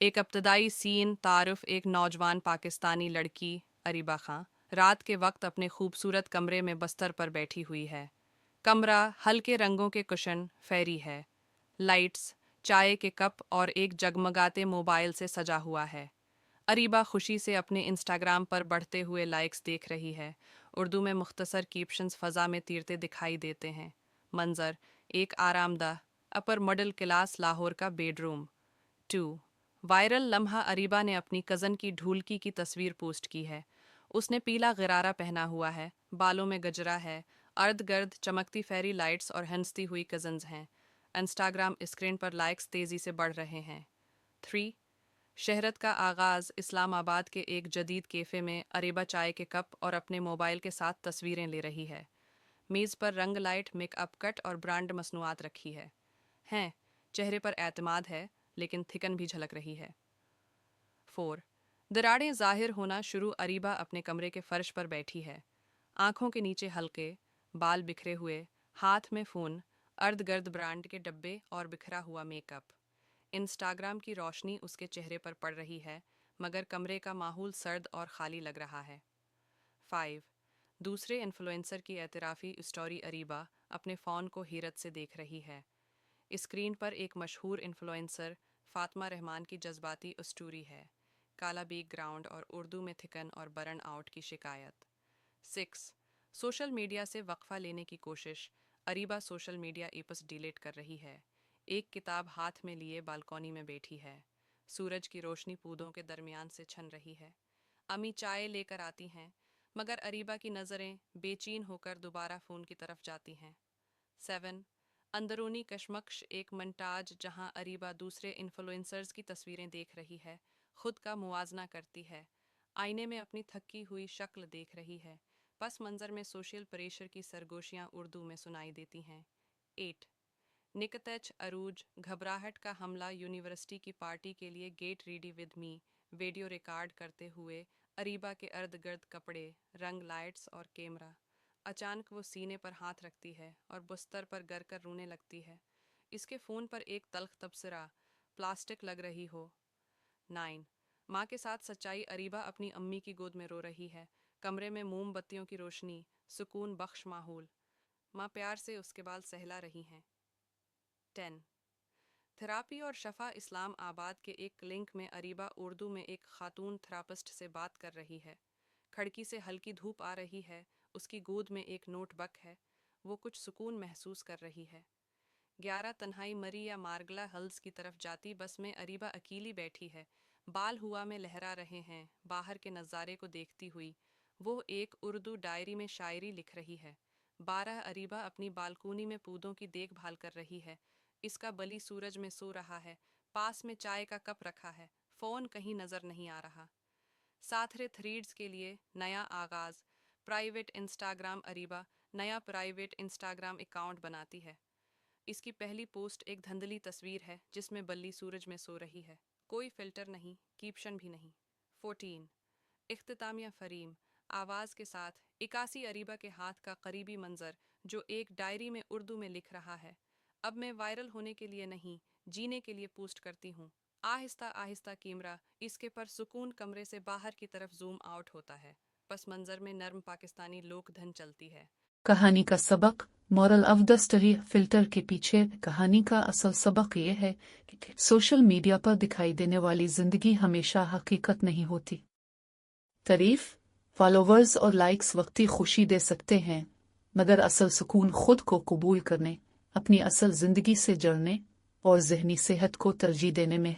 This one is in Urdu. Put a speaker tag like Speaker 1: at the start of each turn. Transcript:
Speaker 1: ایک ابتدائی سین تعارف ایک نوجوان پاکستانی لڑکی اریبہ خان رات کے وقت اپنے خوبصورت کمرے میں بستر پر بیٹھی ہوئی ہے۔ کمرہ ہلکے رنگوں کے کشن فیری ہے، لائٹس، چائے کے کپ اور ایک جگمگاتے موبائل سے سجا ہوا ہے۔ اریبہ خوشی سے اپنے انسٹاگرام پر بڑھتے ہوئے لائکس دیکھ رہی ہے۔ اردو میں مختصر کیپشنز فضا میں تیرتے دکھائی دیتے ہیں۔ منظر ایک آرام دہ اپر مڈل کلاس لاہور کا بیڈ روم۔ 2 وائرل لمحہ اریبہ نے اپنی کزن کی ڈھولکی کی تصویر پوسٹ کی ہے۔ اس نے پیلا غرارہ پہنا ہوا ہے، بالوں میں گجرا ہے، ارد گرد چمکتی فیری لائٹس اور ہنستی ہوئی کزنز ہیں۔ انسٹاگرام اسکرین پر لائکس تیزی سے بڑھ رہے ہیں۔ 3 شہرت کا آغاز اسلام آباد کے ایک جدید کیفے میں اریبہ چائے کے کپ اور اپنے موبائل کے ساتھ تصویریں لے رہی ہے۔ میز پر رنگ لائٹ میک اپ کٹ اور برانڈ مصنوعات رکھی ہیں۔ چہرے پر اعتماد ہے لیکن تھکن بھی جھلک رہی ہے۔ 4 دراڑیں ظاہر ہونا شروع اریبہ اپنے کمرے کے فرش پر بیٹھی ہے، آنکھوں کے نیچے ہلکے بال بکھرے ہوئے، ہاتھ میں فون، ارد گرد برانڈ کے ڈبے اور بکھرا ہوا میک اپ۔ انسٹاگرام کی روشنی اس کے چہرے پر پڑ رہی ہے مگر کمرے کا ماحول سرد اور خالی لگ رہا ہے۔ 5 دوسرے انفلوئنسر کی اعترافی اسٹوری اریبہ اپنے فون کو حیرت سے دیکھ رہی ہے۔ اسکرین پر ایک مشہور انفلوئنسر فاطمہ رحمان کی جذباتی اسٹوری ہے، کالا بیک گراؤنڈ اور اردو میں تھکن اور برن آؤٹ کی شکایت۔ 6 سوشل میڈیا سے وقفہ لینے کی کوشش Areeba social media apps delete کر رہی ہے۔ ایک کتاب ہاتھ میں لیے بالکونی میں بیٹھی ہے، سورج کی روشنی پودوں کے درمیان سے چھن رہی ہے۔ امی چائے لے کر آتی ہیں مگر اریبہ کی نظریں بے چین ہو کر دوبارہ فون کی طرف جاتی ہیں۔ 7 اندرونی کشمکش ایک منٹاج جہاں اریبہ دوسرے انفلوئنسرز کی تصویریں دیکھ رہی ہے، خود کا موازنہ کرتی ہے، آئینے میں اپنی تھکی ہوئی شکل دیکھ رہی ہے، پس منظر میں سوشل پریشر کی سرگوشیاں اردو میں سنائی دیتی ہیں۔ 8 نکتچ عروج گھبراہٹ کا حملہ یونیورسٹی کی پارٹی کے لیے get ready with me video record کرتے ہوئے اریبہ کے ارد گرد کپڑے، رنگ لائٹس اور کیمرہ۔ اچانک وہ سینے پر ہاتھ رکھتی ہے اور بستر پر گر کر رونے لگتی ہے۔ اس کے فون پر ایک تلخ تبصرہ، پلاسٹک لگ رہی ہو۔ 9 ماں کے ساتھ سچائی اریبہ اپنی امی کی گود میں رو رہی ہے، کمرے میں موم بتیوں کی روشنی، سکون بخش ماحول، ماں پیار سے اس کے بال سہلا رہی ہیں۔ 10 تھراپی اور شفا اسلام آباد کے ایک لنک میں اریبہ اردو میں ایک خاتون تھراپسٹ سے بات کر رہی ہے۔ کھڑکی سے ہلکی دھوپ آ رہی ہے، اس کی گود میں ایک نوٹ بک ہے، وہ کچھ سکون محسوس کر رہی ہے۔ 11 تنہائی مری یا مارگلا ہلز کی طرف جاتی بس میں اریبہ اکیلی بیٹھی ہے، بال ہوا میں لہرا رہے ہیں، باہر کے نظارے کو دیکھتی ہوئی وہ ایک اردو ڈائری میں شاعری لکھ رہی ہے۔ 12 اریبہ اپنی بالکونی میں پودوں کی دیکھ بھال کر رہی ہے، اس کا بلی سورج میں سو رہا ہے، پاس میں چائے کا کپ رکھا ہے، فون کہیں نظر نہیں آ رہا۔ ساتھرے تھریڈز کے لیے نیا آغاز پرائیویٹ انسٹاگرام اریبہ نیا پرائیویٹ انسٹاگرام اکاؤنٹ بناتی ہے۔ اس کی پہلی پوسٹ ایک دھندلی تصویر ہے جس میں بلی سورج میں سو رہی ہے، کوئی فلٹر نہیں، کیپشن بھی نہیں۔ 14 اختتامیہ فریم آواز کے ساتھ 81 اریبہ کے ہاتھ کا قریبی منظر جو ایک ڈائری میں اردو میں لکھ رہا ہے، اب میں وائرل ہونے کے لیے نہیں، جینے کے لیے پوسٹ کرتی ہوں۔ آہستہ آہستہ کیمرہ اس کے پرسکون کمرے سے باہر کی طرف زوم آؤٹ ہوتا ہے، پس منظر میں نرم پاکستانی لوک دھن چلتی ہے۔
Speaker 2: کہانی کا سبق، moral of the story, filter کے پیچھے کہانی کا اصل سبق یہ ہے کہ سوشل میڈیا پر دکھائی دینے والی زندگی ہمیشہ حقیقت نہیں ہوتی۔ تعریف، فالوورز اور لائکس وقتی خوشی دے سکتے ہیں مگر اصل سکون خود کو قبول کرنے، اپنی اصل زندگی سے جڑنے اور ذہنی صحت کو ترجیح دینے میں